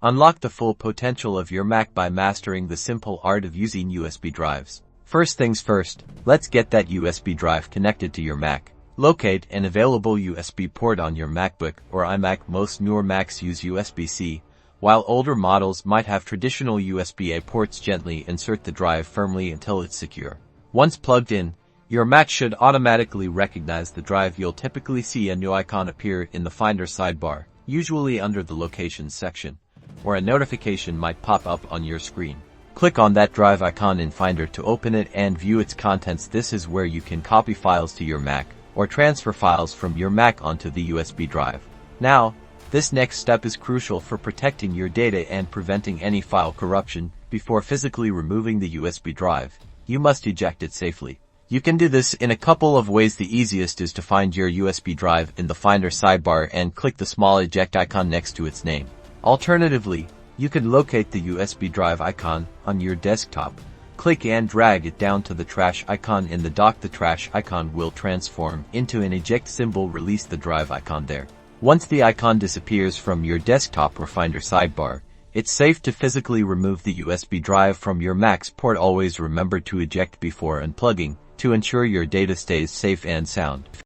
Unlock the full potential of your Mac by mastering the simple art of using USB drives. First things first, let's get that USB drive connected to your Mac. Locate an available USB port on your MacBook or iMac. Most newer Macs use USB-C, while older models might have traditional USB-A ports. Gently insert the drive firmly until it's secure. Once plugged in, your Mac should automatically recognize the drive. You'll typically see a new icon appear in the Finder sidebar, usually under the Locations section, or a notification might pop up on your screen. Click on that drive icon in Finder to open it and view its contents. This is where you can copy files to your Mac, or transfer files from your Mac onto the USB drive. Now, this next step is crucial for protecting your data and preventing any file corruption. Before physically removing the USB drive, you must eject it safely. You can do this in a couple of ways. The easiest is to find your USB drive in the Finder sidebar and click the small eject icon next to its name. Alternatively, you can locate the USB drive icon on your desktop. Click and drag it down to the trash icon in the dock. The trash icon will transform into an eject symbol. Release the drive icon there. Once the icon disappears from your desktop or Finder sidebar, it's safe to physically remove the USB drive from your Mac's port. Always remember to eject before unplugging to ensure your data stays safe and sound.